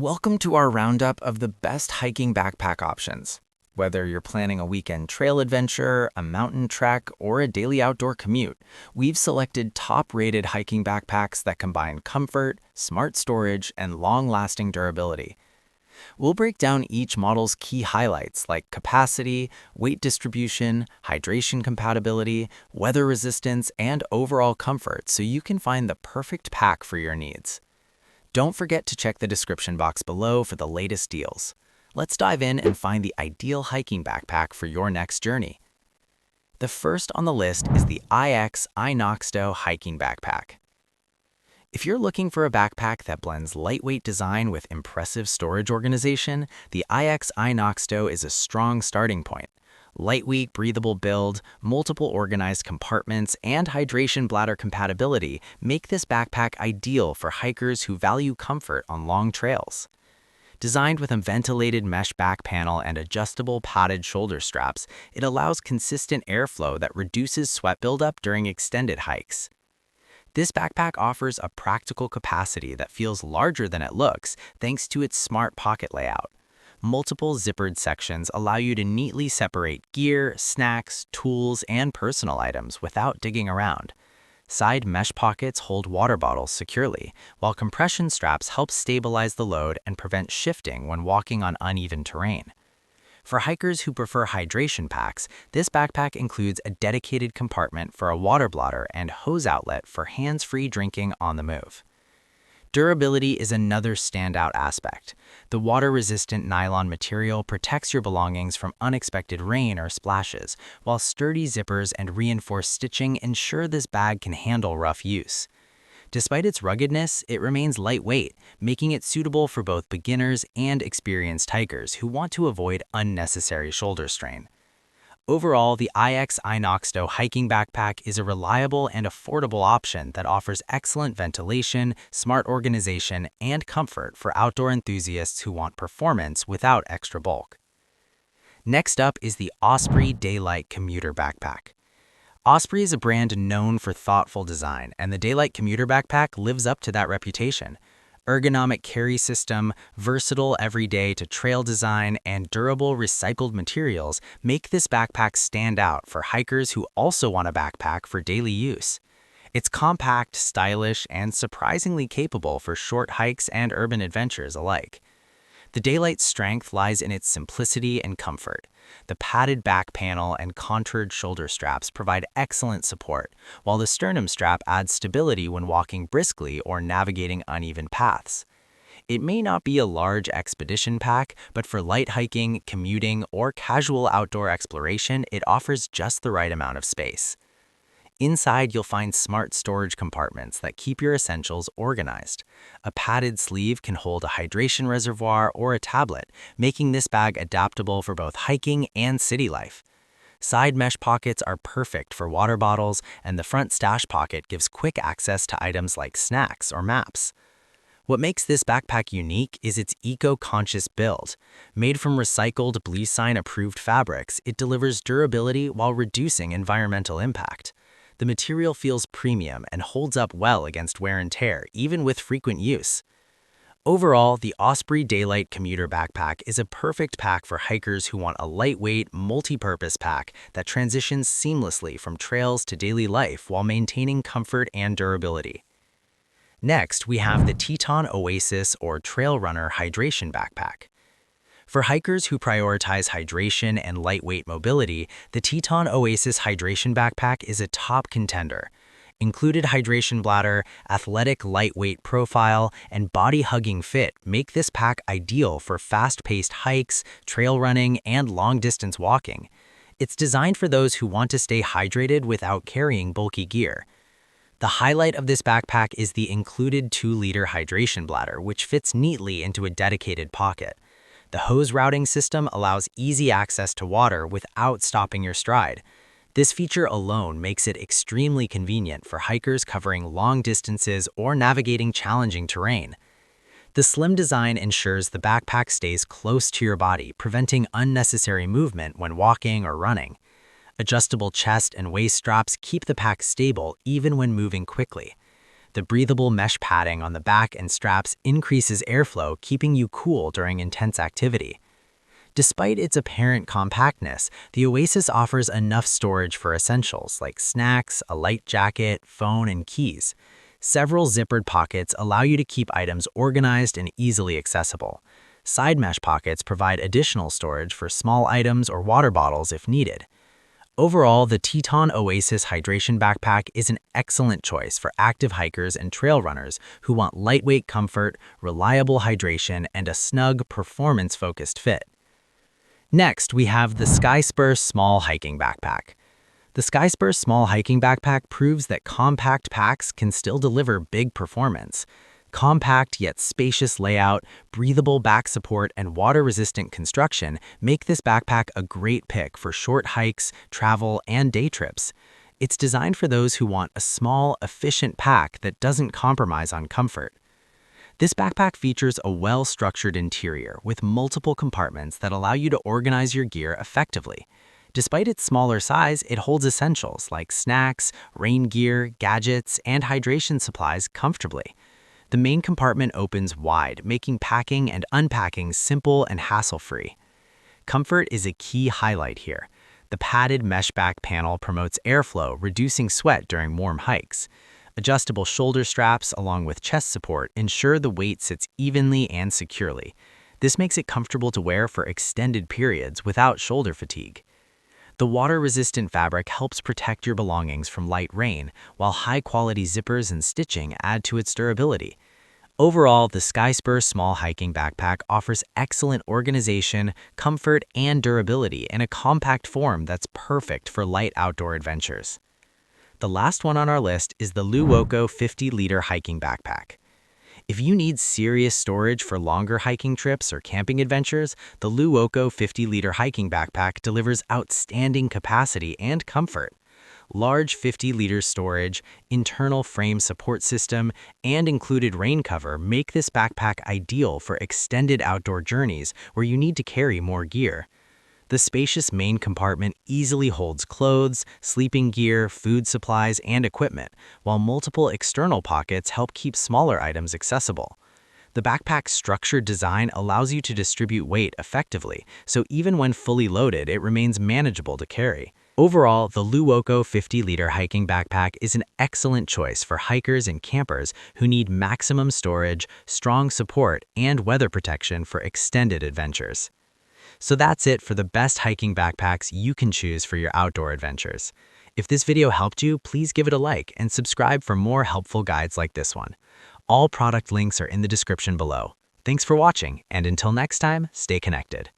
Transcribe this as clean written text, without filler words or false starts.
Welcome to our roundup of the best hiking backpack options. Whether you're planning a weekend trail adventure, a mountain trek, or a daily outdoor commute, we've selected top-rated hiking backpacks that combine comfort, smart storage, and long-lasting durability. We'll break down each model's key highlights like capacity, weight distribution, hydration compatibility, weather resistance, and overall comfort so you can find the perfect pack for your needs. Don't forget to check the description box below for the latest deals. Let's dive in and find the ideal hiking backpack for your next journey. The first on the list is the iX Hiking Backpack. If you're looking for a backpack that blends lightweight design with impressive storage organization, the iX is a strong starting point. Lightweight, breathable build, multiple organized compartments, and hydration bladder compatibility make this backpack ideal for hikers who value comfort on long trails. Designed with a ventilated mesh back panel and adjustable padded shoulder straps, it allows consistent airflow that reduces sweat buildup during extended hikes. This backpack offers a practical capacity that feels larger than it looks thanks to its smart pocket layout. Multiple zippered sections allow you to neatly separate gear, snacks, tools, and personal items without digging around. Side mesh pockets hold water bottles securely, while compression straps help stabilize the load and prevent shifting when walking on uneven terrain. For hikers who prefer hydration packs, this backpack includes a dedicated compartment for a water blotter and hose outlet for hands-free drinking on the move. Durability is another standout aspect. The water-resistant nylon material protects your belongings from unexpected rain or splashes, while sturdy zippers and reinforced stitching ensure this bag can handle rough use. Despite its ruggedness, it remains lightweight, making it suitable for both beginners and experienced hikers who want to avoid unnecessary shoulder strain. Overall, the iX hiking backpack is a reliable and affordable option that offers excellent ventilation, smart organization, and comfort for outdoor enthusiasts who want performance without extra bulk. Next up is the Osprey Daylight Commuter Backpack. Osprey is a brand known for thoughtful design, and the Daylight Commuter Backpack lives up to that reputation. Ergonomic carry system, versatile everyday to trail design, and durable recycled materials make this backpack stand out for hikers who also want a backpack for daily use. It's compact, stylish, and surprisingly capable for short hikes and urban adventures alike. The Daylight's strength lies in its simplicity and comfort. The padded back panel and contoured shoulder straps provide excellent support, while the sternum strap adds stability when walking briskly or navigating uneven paths. It may not be a large expedition pack, but for light hiking, commuting, or casual outdoor exploration, it offers just the right amount of space. Inside, you'll find smart storage compartments that keep your essentials organized. A padded sleeve can hold a hydration reservoir or a tablet, making this bag adaptable for both hiking and city life. Side mesh pockets are perfect for water bottles, and the front stash pocket gives quick access to items like snacks or maps. What makes this backpack unique is its eco-conscious build. Made from recycled BlueSign-approved fabrics, it delivers durability while reducing environmental impact. The material feels premium and holds up well against wear and tear, even with frequent use. Overall, the Osprey Daylight Commuter Backpack is a perfect pack for hikers who want a lightweight, multi-purpose pack that transitions seamlessly from trails to daily life while maintaining comfort and durability. Next, we have the Teton Oasis or Trail Runner Hydration Backpack. For hikers who prioritize hydration and lightweight mobility, the Teton Oasis Hydration Backpack is a top contender. Included hydration bladder, athletic lightweight profile, and body-hugging fit make this pack ideal for fast-paced hikes, trail running, and long-distance walking. It's designed for those who want to stay hydrated without carrying bulky gear. The highlight of this backpack is the included 2-liter hydration bladder, which fits neatly into a dedicated pocket. The hose routing system allows easy access to water without stopping your stride. This feature alone makes it extremely convenient for hikers covering long distances or navigating challenging terrain. The slim design ensures the backpack stays close to your body, preventing unnecessary movement when walking or running. Adjustable chest and waist straps keep the pack stable even when moving quickly. The breathable mesh padding on the back and straps increases airflow, keeping you cool during intense activity. Despite its apparent compactness, the Oasis offers enough storage for essentials like snacks, a light jacket, phone, and keys. Several zippered pockets allow you to keep items organized and easily accessible. Side mesh pockets provide additional storage for small items or water bottles if needed. Overall, the Teton Oasis Hydration Backpack is an excellent choice for active hikers and trail runners who want lightweight comfort, reliable hydration, and a snug, performance-focused fit. Next, we have the Skyspur Small Hiking Backpack. The Skyspur Small Hiking Backpack proves that compact packs can still deliver big performance. Compact yet spacious layout, breathable back support, and water-resistant construction make this backpack a great pick for short hikes, travel, and day trips. It's designed for those who want a small, efficient pack that doesn't compromise on comfort. This backpack features a well-structured interior with multiple compartments that allow you to organize your gear effectively. Despite its smaller size, it holds essentials like snacks, rain gear, gadgets, and hydration supplies comfortably. The main compartment opens wide, making packing and unpacking simple and hassle-free. Comfort is a key highlight here. The padded mesh back panel promotes airflow, reducing sweat during warm hikes. Adjustable shoulder straps, along with chest support, ensure the weight sits evenly and securely. This makes it comfortable to wear for extended periods without shoulder fatigue. The water-resistant fabric helps protect your belongings from light rain, while high-quality zippers and stitching add to its durability. Overall, the Skyspur Small Hiking Backpack offers excellent organization, comfort, and durability in a compact form that's perfect for light outdoor adventures. The last one on our list is the Luwoco 50-liter Hiking Backpack. If you need serious storage for longer hiking trips or camping adventures, the Luwoco 50-liter Hiking Backpack delivers outstanding capacity and comfort. Large 50-liter storage, internal frame support system, and included rain cover make this backpack ideal for extended outdoor journeys where you need to carry more gear. The spacious main compartment easily holds clothes, sleeping gear, food supplies, and equipment, while multiple external pockets help keep smaller items accessible. The backpack's structured design allows you to distribute weight effectively, so even when fully loaded, it remains manageable to carry. Overall, the Luwoco 50-liter Hiking Backpack is an excellent choice for hikers and campers who need maximum storage, strong support, and weather protection for extended adventures. So that's it for the best hiking backpacks you can choose for your outdoor adventures. If this video helped you, please give it a like and subscribe for more helpful guides like this one. All product links are in the description below. Thanks for watching, and until next time, stay connected.